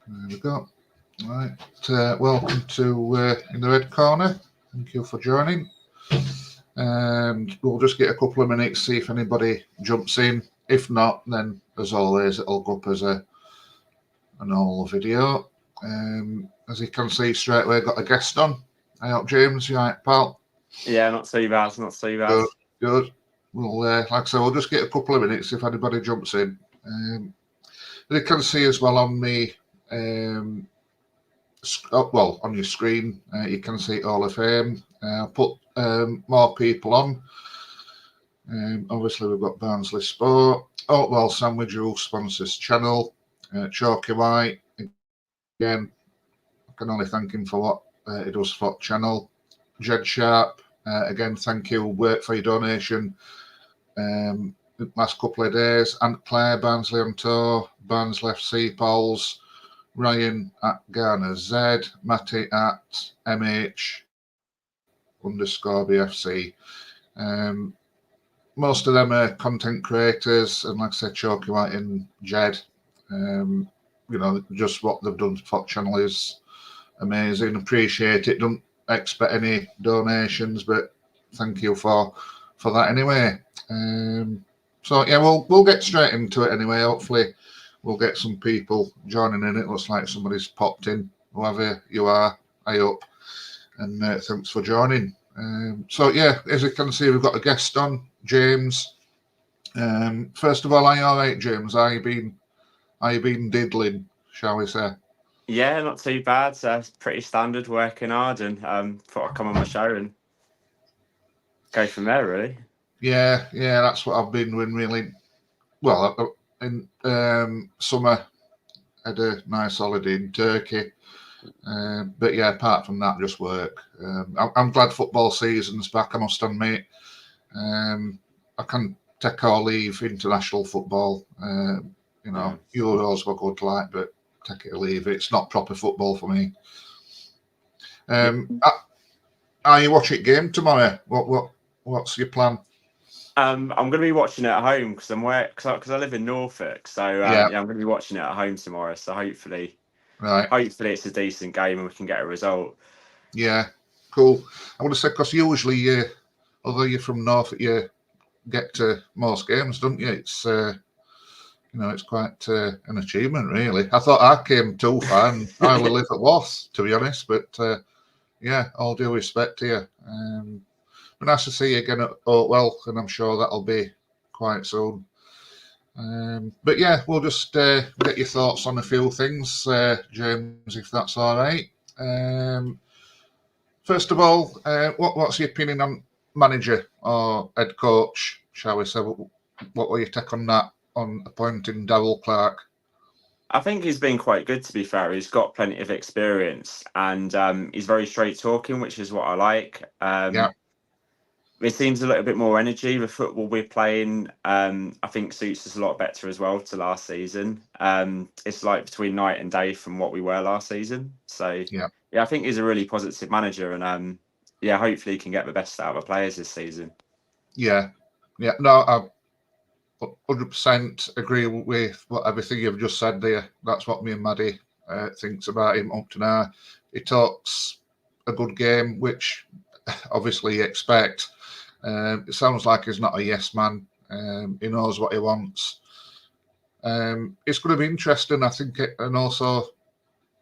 There we go. Right. Welcome to In the Red Corner. Thank you for joining. And we'll just get a couple of minutes, see if anybody jumps in. If not, then as always, it'll go up as a normal video. As you can see straight away, got a guest on. Hey up, James. You right, pal? Yeah, not too bad. Not too bad. Good. Well, like I say, we'll just get a couple of minutes if anybody jumps in. You can see as well on the on your screen, you can see Hall of Fame. I'll put more people on. Obviously, we've got Barnsley Sport, Oakwell Sandwich, who sponsors channel. Chalky White, again, I can only thank him for what he does for channel. Jed Sharp, again, thank you for your donation. The last couple of days. Aunt Claire, Barnsley on tour, Barnsley FC Pauls, Ryan at Garner Z, Matty at MH_BFC. Most of them are content creators, and like I said, Chalky White and Jed, just what they've done for channel is amazing. Appreciate it. Don't expect any donations, but thank you for that anyway. So yeah, we'll get straight into it anyway. Hopefully, we'll get some people joining in. It looks like somebody's popped in. Whoever you are, I hope, and thanks for joining. So yeah, as you can see, we've got a guest on, James. First of all, are you all right, James? Are you been diddling, shall we say? Yeah, not too bad. Pretty standard, working hard, and thought I'd come on my show and go from there, really. Yeah, that's what I've been doing, really. Well, in summer, had a nice holiday in Turkey. But yeah, apart from that, just work. I'm glad football season's back, I must admit. I can take or leave international football. Euros were good, but take it or leave it. It's not proper football for me. Are you watching game tomorrow? What's your plan? I'm going to be watching it at home because I live in Norfolk. So I'm going to be watching it at home tomorrow. So hopefully it's a decent game and we can get a result. Yeah, cool. I want to say, because usually, although you're from Norfolk, you get to most games, don't you? It's it's quite an achievement, really. I thought I came too far, and I will live at Worth, to be honest. But yeah, all due respect to you. But nice to see you again at Oakwell, and I'm sure that'll be quite soon. But yeah, we'll just get your thoughts on a few things, James, if that's all right. First of all, what's your opinion on manager or head coach, shall we say? What will you take on that, on appointing Darryl Clark? I think he's been quite good, to be fair. He's got plenty of experience, and he's very straight talking, which is what I like. It seems a little bit more energy. The football we're playing, I think, suits us a lot better as well to last season. It's like between night and day from what we were last season. So yeah, I think he's a really positive manager, and hopefully he can get the best out of the players this season. Yeah, no, I 100% agree with everything you've just said there. That's what me and Maddie thinks about him up to now. He talks a good game, which obviously you expect. It sounds like he's not a yes man. He knows what he wants. It's going to be interesting, I think, and also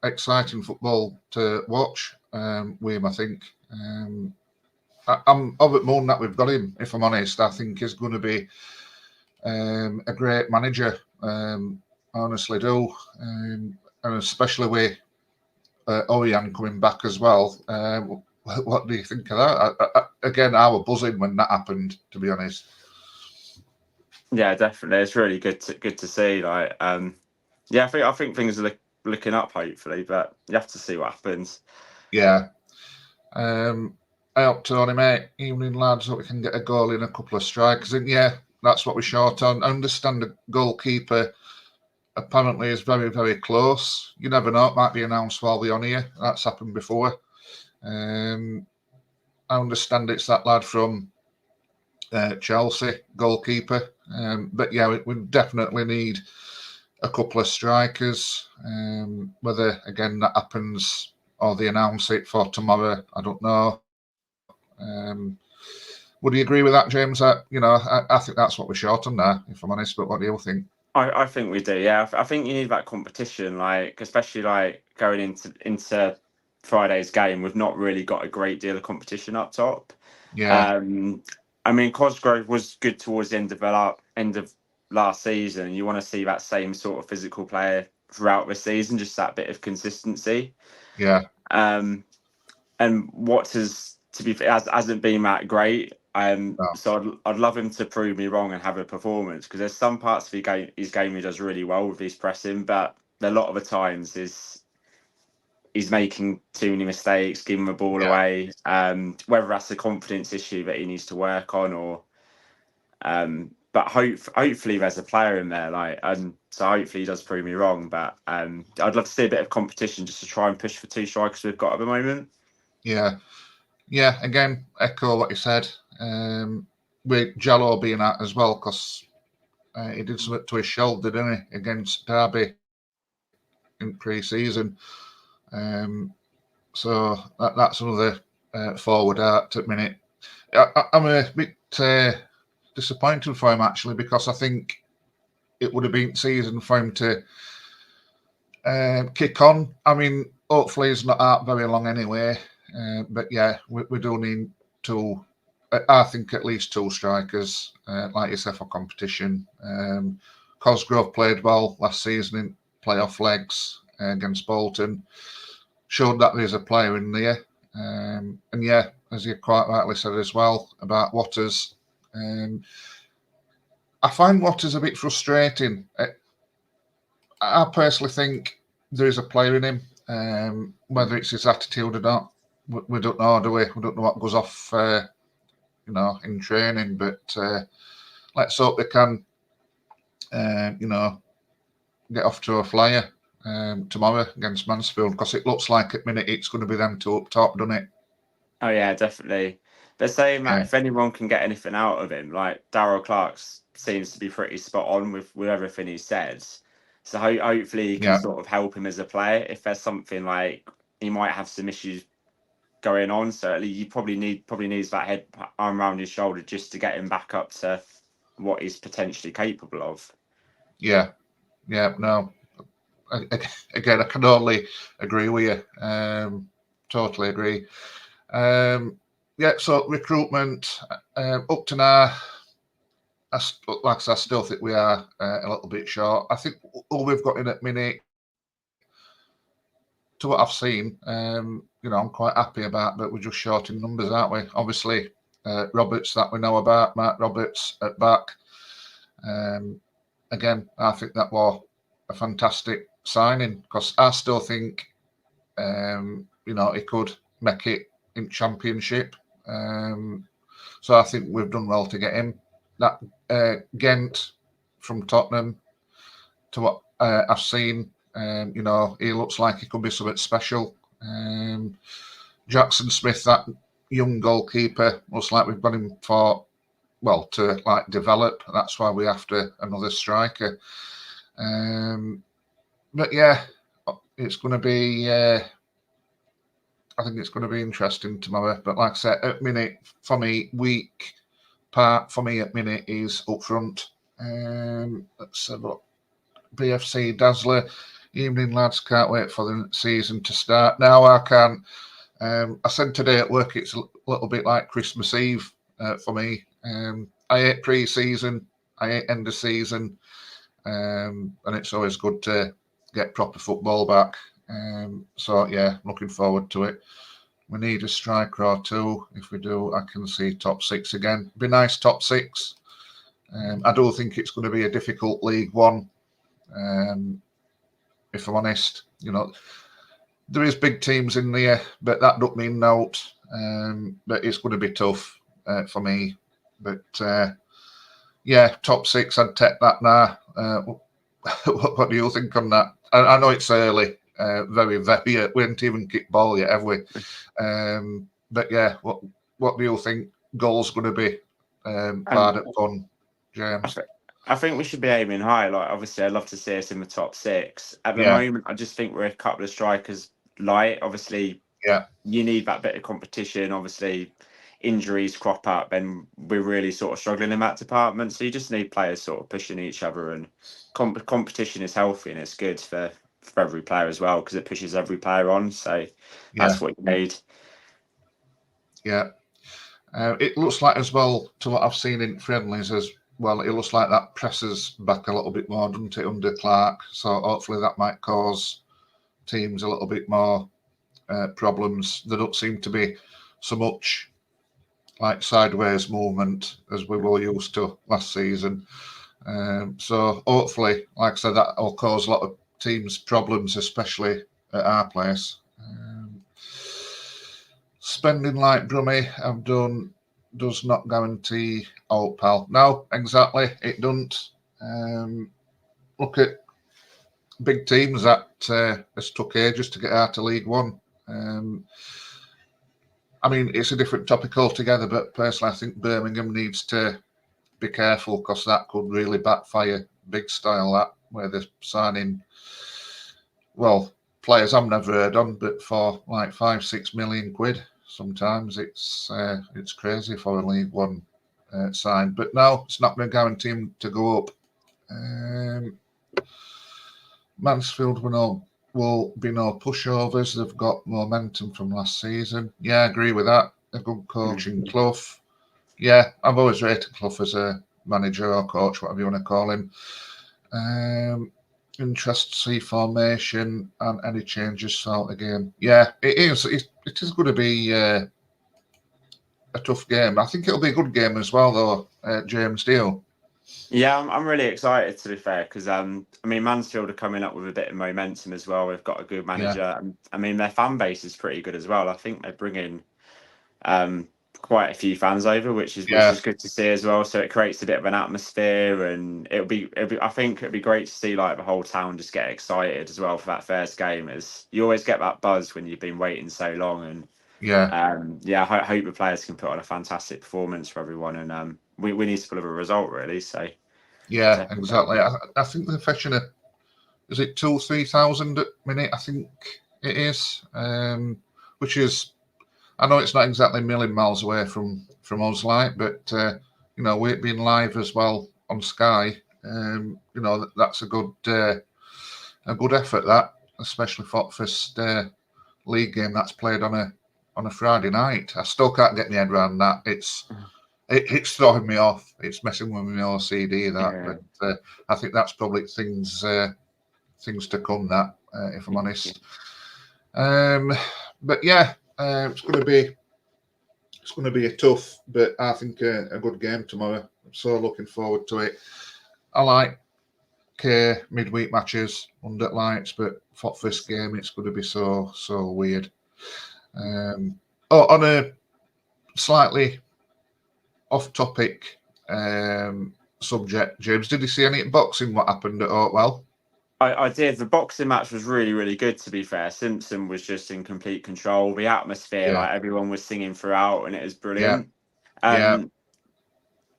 exciting football to watch with him, I think. I'm of it more that we've got him, if I'm honest. I think he's going to be a great manager. I honestly do. And especially with Orian coming back as well. What do you think of that? Again, I was buzzing when that happened, to be honest. Yeah, definitely. It's really good to see. I think things are looking up, hopefully, but you have to see what happens. Yeah. I hope, Tony, mate. Evening, lads. Hope we can get a goal in a couple of strikers. And yeah, that's what we're short on. I understand the goalkeeper apparently is very, very close. You never know. It might be announced while we're on here. That's happened before. I understand it's that lad from Chelsea, goalkeeper. But yeah, we definitely need a couple of strikers. Whether again that happens or they announce it for tomorrow, I don't know. Would you agree with that, James? I think that's what we're short on there, if I'm honest. But what do you think? I think we do. Yeah, I think you need that competition, like especially like going into Friday's game. We've not really got a great deal of competition up top. Yeah. I mean, Cosgrove was good towards the end of last season. You want to see that same sort of physical player throughout the season, just that bit of consistency. Yeah. And Waters, to be fair, hasn't been that great. No. So I'd love him to prove me wrong and have a performance, because there's some parts of his game he does really well with his pressing, but a lot of the times he's making too many mistakes, giving the ball away. Whether that's a confidence issue that he needs to work on, or but hopefully there's a player in there, so hopefully he does prove me wrong. But I'd love to see a bit of competition just to try and push for two strikers we've got at the moment. Yeah. Again, echo what you said. With Jallo being out as well, because he did something to his shoulder, didn't he, against Derby in pre-season. So that's another forward out at the minute. I'm a bit disappointed for him, actually, because I think it would have been season for him to kick on. I mean, hopefully he's not out very long anyway. But yeah, we do need two, I think at least two strikers, like you said, for competition. Cosgrove played well last season in playoff legs against Bolton. Showed that there's a player in there. And yeah, as you quite rightly said as well about Waters, I find Waters a bit frustrating. I personally think there is a player in him. Whether it's his attitude or not, we don't know, do we? We don't know what goes off, in training. But let's hope they can, get off to a flyer tomorrow against Mansfield, because it looks like at minute it's going to be them two up top, doesn't it? Oh yeah, definitely. They're saying that if anyone can get anything out of him, like Darryl Clark seems to be pretty spot on with everything he says. So hopefully he can sort of help him as a player. If there's something like he might have some issues going on, so at least you probably needs that head arm around his shoulder just to get him back up to what he's potentially capable of. Yeah, no. Again, I can only agree with you. Totally agree. So recruitment up to now, I still think we are a little bit short. I think all we've got in at minute, to what I've seen, I'm quite happy about, but we're just short in numbers, aren't we? Obviously, Roberts that we know about, Mark Roberts at back. Again, I think that was a fantastic signing, because I still think, he could make it in Championship. So I think we've done well to get him. That Ghent from Tottenham, to what I've seen, he looks like he could be something special. Jackson Smith, that young goalkeeper, looks like we've got him to develop. That's why we're after another striker. But yeah, it's going to be. I think it's going to be interesting tomorrow. But like I said, at minute for me, weak part for me at minute is up front. Let's have a look. BFC Dazzler, evening lads, can't wait for the season to start. Now I can't. I said today at work it's a little bit like Christmas Eve for me. I hate pre-season, I hate end of season, and it's always good to get proper football back. So yeah, looking forward to it. We need a striker or two. If we do, I can see top six again. Be nice top six. I do think it's going to be a difficult League One. If I'm honest, there is big teams in there, but that don't mean not. But it's going to be tough for me. But top six, I'd take that now. What do you think on that? I know it's early, very, very. We haven't even kicked ball yet, have we? But yeah, what do you think goal's going to be? Bad at fun, James. I think we should be aiming high. Like, obviously, I'd love to see us in the top 6. At the Yeah, moment, I just think we're a couple of strikers light. Obviously, yeah, you need that bit of competition. Obviously, injuries crop up, and we're really sort of struggling in that department. So you just need players sort of pushing each other, and competition is healthy and it's good for every player as well because it pushes every player on. So yeah, that's what you need. yeah. It looks like as well, to what I've seen in friendlies as well, it looks like that presses back a little bit more, doesn't it, under Clark? So hopefully that might cause teams a little bit more problems. There don't seem to be so much like sideways movement as we were used to last season. So hopefully, like I said, that will cause a lot of teams problems, especially at our place. Spending like Brummy I've done does not guarantee Oakwell. No, exactly, it doesn't. Look at big teams that has took ages to get out of League One. I mean, it's a different topic altogether, but personally, I think Birmingham needs to be careful because that could really backfire big style, that where they're signing, well, players I've never heard on, but for like 5-6 million quid. Sometimes it's crazy for a League One side, but no, it's not going to guarantee him to go up. Mansfield will be no pushovers. They've got momentum from last season. Yeah, I agree with that. A good coach in Clough. Yeah, I've always rated Clough as a manager or coach, whatever you want to call him. Interest to see formation and any changes throughout the game. Yeah, it is. It is going to be a tough game. I think it'll be a good game as well, though, James Deal. Yeah, I'm really excited to be fair because I mean Mansfield are coming up with a bit of momentum as well. We've got a good Yeah, manager. And, I mean their fan base is pretty good as well. I think they're bringing quite a few fans over, which yeah, is good to see as well. So it creates a bit of an atmosphere, and it'll be I think it'll be great to see like the whole town just get excited as well for that first game. As you always get that buzz when you've been waiting so long, and yeah. yeah, I hope the players can put on a fantastic performance for everyone, and we need to deliver a result really. So Yeah, definitely. exactly. I think they're fetching is it 2,000-3,000 at minute? I think it is, which is, I know it's not exactly a million miles away from us, like, but you know, we're being live as well on Sky. You know, that's a good effort. That, especially for the first league game that's played on a Friday night. I still can't get my head around that. It's throwing me off. It's messing with my OCD, that, Yeah. but I think that's probably things to come. That, if I'm honest. But yeah, it's going to be a tough, but I think a good game tomorrow. I'm so looking forward to it. I like midweek matches under lights, but for first game, it's going to be so weird. On a slightly off-topic subject, James, did you see any boxing? What happened at Oakwell? I did. The boxing match was really, really good, to be fair. Simpson was just in complete control. The atmosphere, Yeah, like everyone was singing throughout, and it was yeah, brilliant. yeah, Um,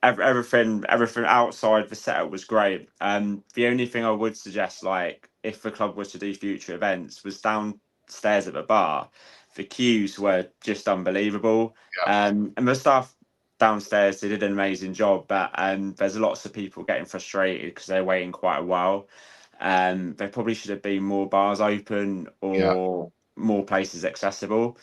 everything outside the setup was great. The only thing I would suggest, like if the club was to do future events, was downstairs at the bar. The queues were just unbelievable. yeah, And the staff downstairs, they did an amazing job, but there's lots of people getting frustrated because they're waiting quite a while. There probably should have been more bars open yeah, or more places accessible.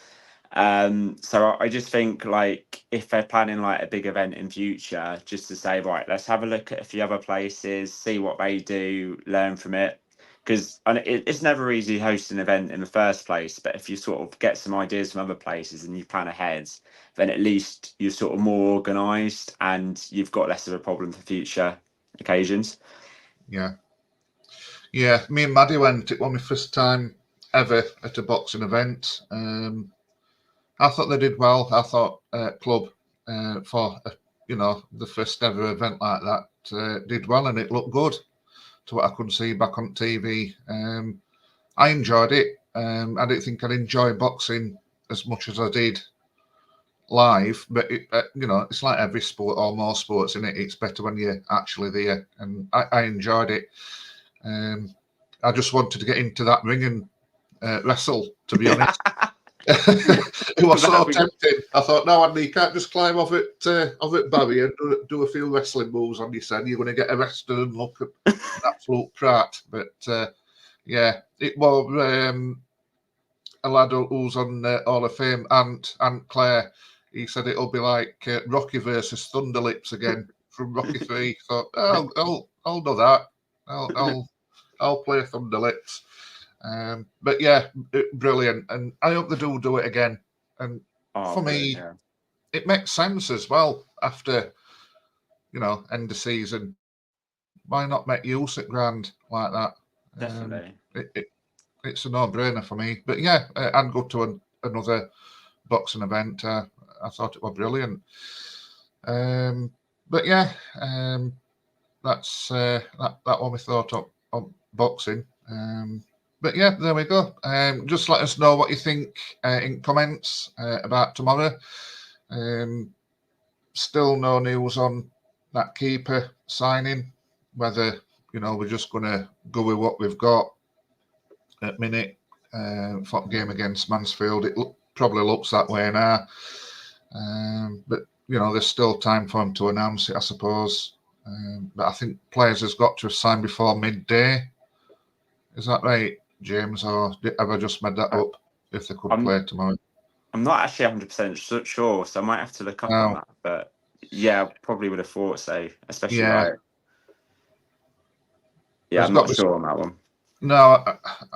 So I just think like if they're planning like a big event in future, just to say, right, let's have a look at a few other places, see what they do, learn from it. Because it's never easy hosting an event in the first place, but if you sort of get some ideas from other places and you plan ahead, then at least you're sort of more organised and you've got less of a problem for future occasions. yeah. Yeah, me and Maddie went. It was my first time ever at a boxing event. I thought they did well. I thought club for the first ever event like that did well, and it looked good to what I could see back on TV. I enjoyed it. I didn't think I'd enjoy boxing as much as I did live, but it's like every sport or most sports, isn't it? It's better when you're actually there, and I enjoyed it. I just wanted to get into that ring and wrestle, to be honest. It was so tempting. I thought, no, Andy, you can't just climb off it Barry, and do a few wrestling moves on your son. You're going to get arrested and look at an absolute prat. But it was a lad who's on Hall of Fame, Aunt Claire. He said it'll be like Rocky versus Thunderlips again from Rocky 3. Thought, I'll do that. I'll play Thunderlips. But yeah, brilliant, and I hope they do it again. And for me, it makes sense as well. After end of season, why not make use at Grand like that? Definitely, it's a no-brainer for me. But yeah, and go to another boxing event. I thought it was brilliant. But yeah, that's that one we thought of boxing. But yeah, there we go. Just let us know what you think in comments about tomorrow. Still no news on that keeper signing. Whether we're just going to go with what we've got at minute for game against Mansfield. It probably looks that way now. But there's still time for him to announce it, I suppose. But I think players has got to sign before midday. Is that right, James, or have I just made that up? If they could play tomorrow, I'm not actually 100% sure, so I might have to look up on that. But yeah, I probably would have thought so, especially I'm not sure on that one. No,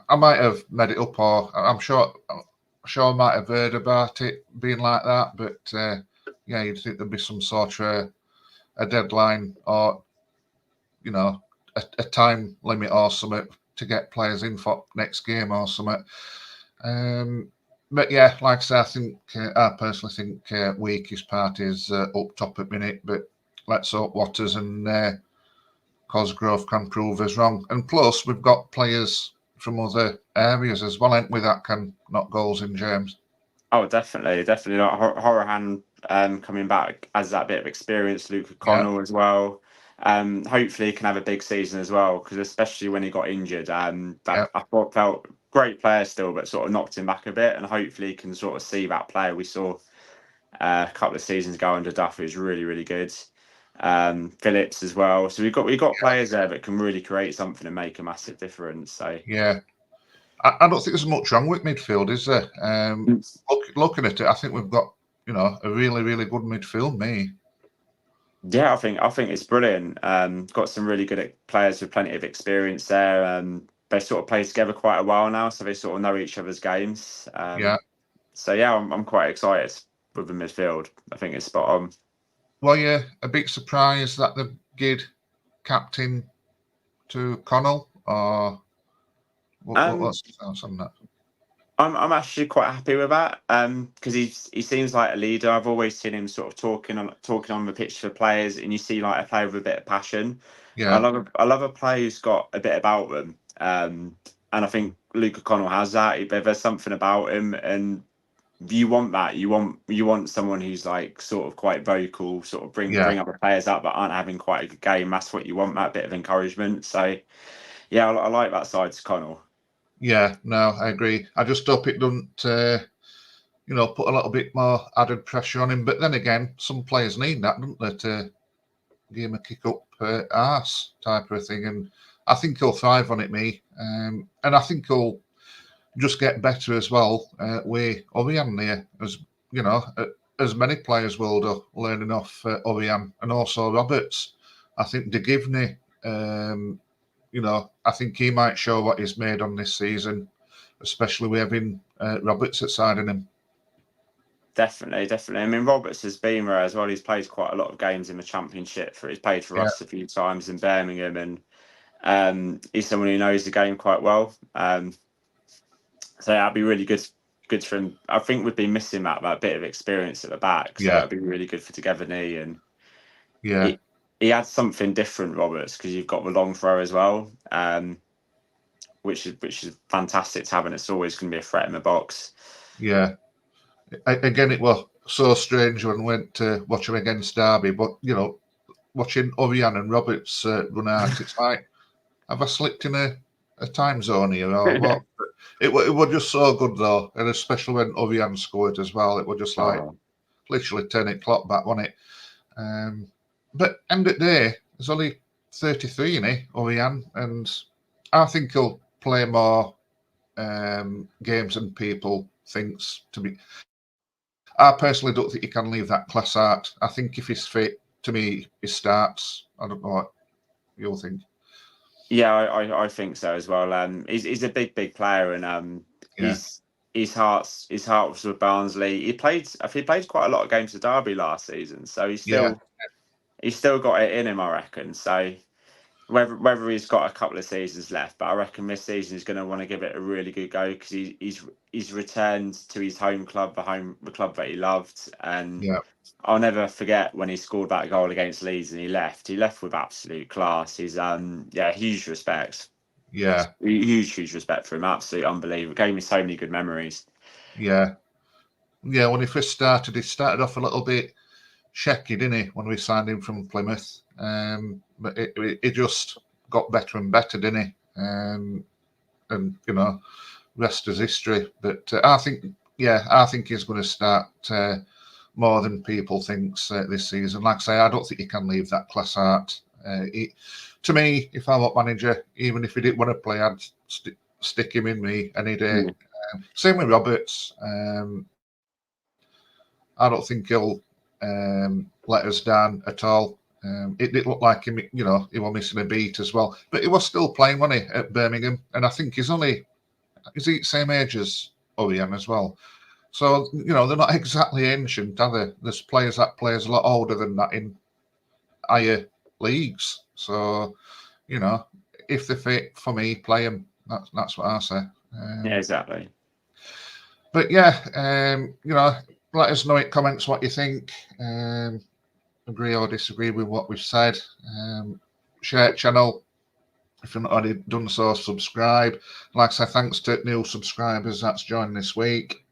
I might have made it up, or I'm sure I might have heard about it being like that. But you'd think there'd be some sort of a deadline, or a time limit or something to get players in for next game or something. But yeah, like I say, I personally think weakest part is up top at minute. But let's hope Waters and Cosgrove can prove us wrong. And plus, we've got players from other areas as well, ain't we, that can knock goals in, James? Oh, definitely. Like Horahan coming back as that bit of experience. Luke Connell as well. Hopefully, he can have a big season as well, because especially when he got injured, I thought felt great player still, but sort of knocked him back a bit. And hopefully, he can sort of see that player we saw a couple of seasons ago under Duff, who's really, really good. Phillips as well. So we've got players there that can really create something and make a massive difference. So yeah. I don't think there's much wrong with midfield, is there? Looking at it, I think we've got a really, really good midfield. Yeah, I think it's brilliant. Got some really good players with plenty of experience there. They sort of play together quite a while now, so they sort of know each other's games. So yeah, I'm quite excited with the midfield. I think it's spot on. Well, yeah, a big surprise that they gave captain to Connell, or what's your thoughts on that? I'm actually quite happy with that, because he seems like a leader. I've always seen him sort of talking on the pitch for players, and you see like a player with a bit of passion. Yeah, I love a player who's got a bit about them, and I think Luke O'Connell has that. There's something about him, and you want that. You want someone who's like sort of quite vocal, sort of bring other players up that aren't having quite a good game. That's what you want, that bit of encouragement. So yeah, I like that side to Connell. Yeah, no, I agree. I just hope it doesn't, put a little bit more added pressure on him. But then again, some players need that, don't they, to give him a kick up arse type of thing. And I think he'll thrive on it, and I think he'll just get better as well. With Orian there, as many players will do, learning off Orian and also Roberts. I think De Givney, I think he might show what he's made on this season, especially with having Roberts at side of him. Definitely. I mean, Roberts has been there as well. He's played quite a lot of games in the Championship. He's played for us a few times in Birmingham, and he's someone who knows the game quite well. So that'd be really good for him. I think we've been missing that bit of experience at the back. So that'd be really good for Togetherney, and he adds something different, Roberts, because you've got the long throw as well, which is fantastic to have, and it's always going to be a threat in the box. Yeah. Again, it was so strange when we went to watch him against Derby, but watching Ovian and Roberts run out, it's like, have I slipped in a time zone here or what? It was just so good though, and especially when Ovian scored as well, it was just like literally turning clock back, wasn't it? But end of the day, there's only 33 in it, Ovian, and I think he'll play more games than people thinks to be. I personally don't think he can leave that class out. I think if he's fit, to me, he starts. I don't know what you'll think. Yeah, I think so as well. He's a big player, and his heart was with Barnsley. He played quite a lot of games for Derby last season, so he's still got it in him, I reckon. So whether he's got a couple of seasons left, but I reckon this season he's going to want to give it a really good go because he's returned to his home club, the club that he loved, and I'll never forget when he scored that goal against Leeds and he left. He left with absolute class. He's huge respect. Yeah, huge respect for him. Absolutely unbelievable. Gave me so many good memories. Yeah. When he first started, he started off a little bit shaky, didn't he? When we signed him from Plymouth, but it just got better and better, didn't he? And rest is history. But I think he's going to start more than people thinks this season. Like I say, I don't think he can leave that class out. To me, if I'm up manager, even if he didn't want to play, I'd stick him in me any day. Same with Roberts. I don't think he'll let us down at all. It did look like him, he was missing a beat as well, but he was still playing, wasn't he, at Birmingham? And I think is he same age as Ovian as well? So they're not exactly ancient, are they? There's players that play a lot older than that in higher leagues. So if they're fit, for me, play them. That's what I say. Yeah, exactly. But let us know in comments what you think. Agree or disagree with what we've said. Share channel. If you've not already done so, subscribe. Like I said, thanks to new subscribers that's joined this week.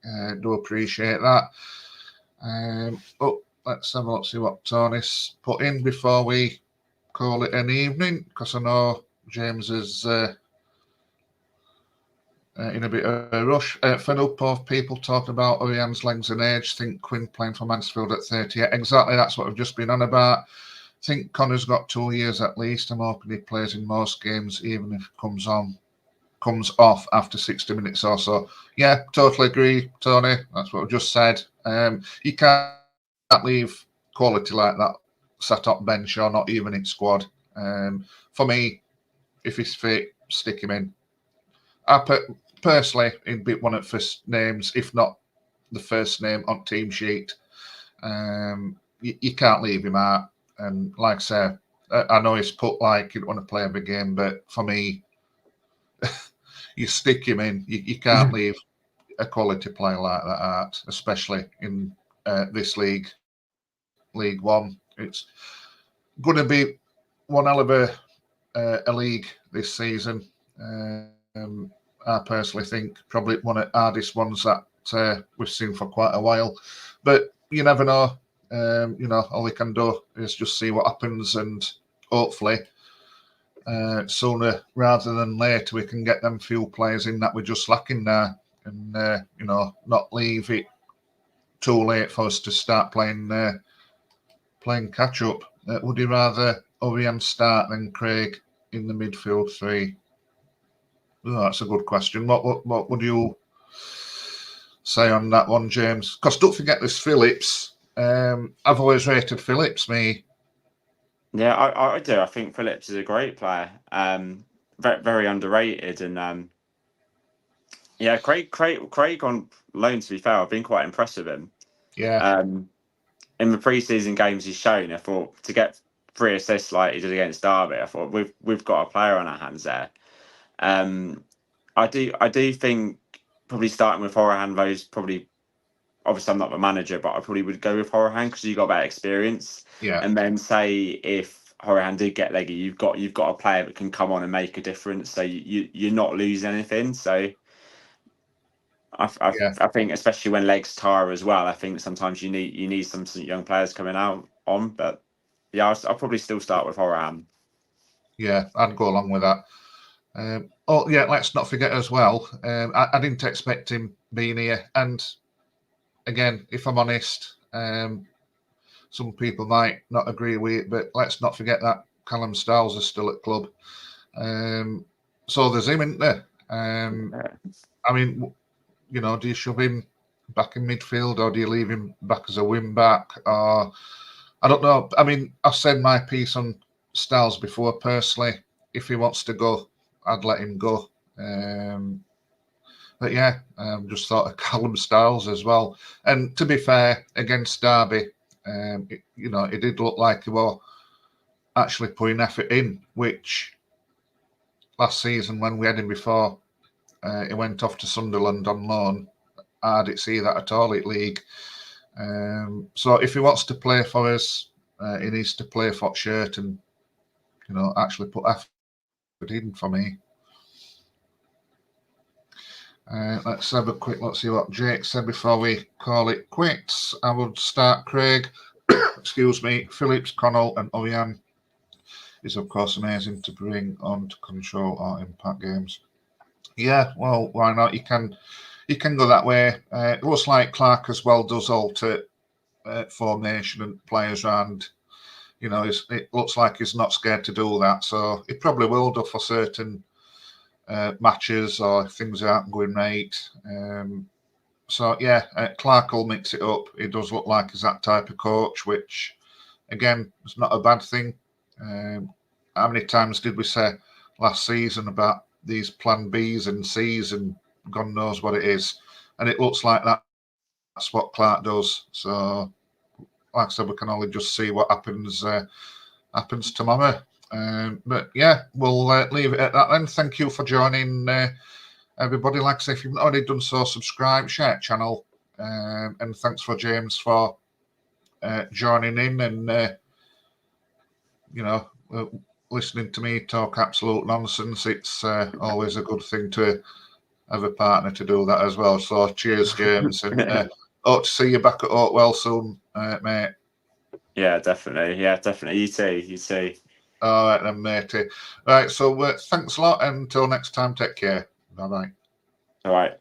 Do appreciate that. Let's have a look, see what Tony's put in before we call it an evening, because I know James is in a bit of a rush. Fed up of people talking about Ovian's legs and age. Think Quinn playing for Mansfield at 38. Exactly, that's what I've just been on about. Think Connor's got 2 years at least. I'm hoping he plays in most games, even if it comes off after 60 minutes or so. Yeah, totally agree, Tony. That's what I've just said. You can't leave quality like that sat up bench or not even in squad. For me, if he's fit, stick him in. Personally, he'd be one of the first names, if not the first name on team sheet. You can't leave him out. And like I say, I know he's put like he don't want to play every game, but for me, you stick him in. You can't leave a quality player like that out, especially in this league, League One. It's going to be one hell of a league this season. I personally think probably one of the hardest ones that we've seen for quite a while. But you never know. All we can do is just see what happens, and hopefully sooner rather than later we can get them few players in that we're just lacking now, and not leave it too late for us to start playing catch up. Would you rather Ovian start than Craig in the midfield three? Oh, that's a good question. What would you say on that one, James? Because don't forget this Phillips. I've always rated Phillips, me. Yeah, I do. I think Phillips is a great player. Very, very underrated, and Craig on loan. To be fair, I've been quite impressed with him. Yeah. In the pre-season games he's shown, I thought to get 3 assists like he did against Derby, I thought we've got a player on our hands there. I do think probably starting with Horahan though is probably, obviously I'm not the manager, but I probably would go with Horahan because you got that experience. Yeah. And then say if Horahan did get leggy, you've got a player that can come on and make a difference. So you're not losing anything. So I think especially when legs tire as well. I think sometimes you need some young players coming out on. But yeah, I'll probably still start with Horan. Yeah, I'd go along with that. Let's not forget as well. I didn't expect him being here, and again, if I'm honest, some people might not agree with it, but let's not forget that Callum Styles is still at club. So there's him, isn't there? I mean, you know, do you shove him back in midfield, or do you leave him back as a wing back? Or I don't know. I mean, I've said my piece on Styles before. Personally, if he wants to go, I'd let him go. But yeah, just thought of Callum Styles as well. And to be fair, against Derby, it did look like he was actually putting effort in, which last season when we had him before, he went off to Sunderland on loan. I didn't see that at all at league. So if he wants to play for us, he needs to play for shirt and, actually put effort in for me. Let's have a quick look, see what Jake said before we call it quits. I would start Craig, excuse me, Phillips, Connell and Oyan is of course amazing to bring on to control or impact games. Yeah, well, why not? You can go that way. It looks like Clark as well does alter formation and players around. It looks like he's not scared to do that, so he probably will do for certain matches or things that aren't going right. Clark will mix it up. He does look like he's that type of coach, which again is not a bad thing. How many times did we say last season about these plan Bs and Cs and God knows what it is? And it looks like that's what Clark does. So, like I said, we can only just see what happens tomorrow. But yeah, we'll leave it at that then. Thank you for joining, everybody. Like I say, if you've not already done so, subscribe, share channel, and thanks for James for joining in and listening to me talk absolute nonsense. It's always a good thing to have a partner to do that as well. So cheers, James, and hope to see you back at Oakwell soon, mate. Yeah, definitely. You too. All right then, matey. Right, so thanks a lot, and until next time, take care. Bye-bye. All right.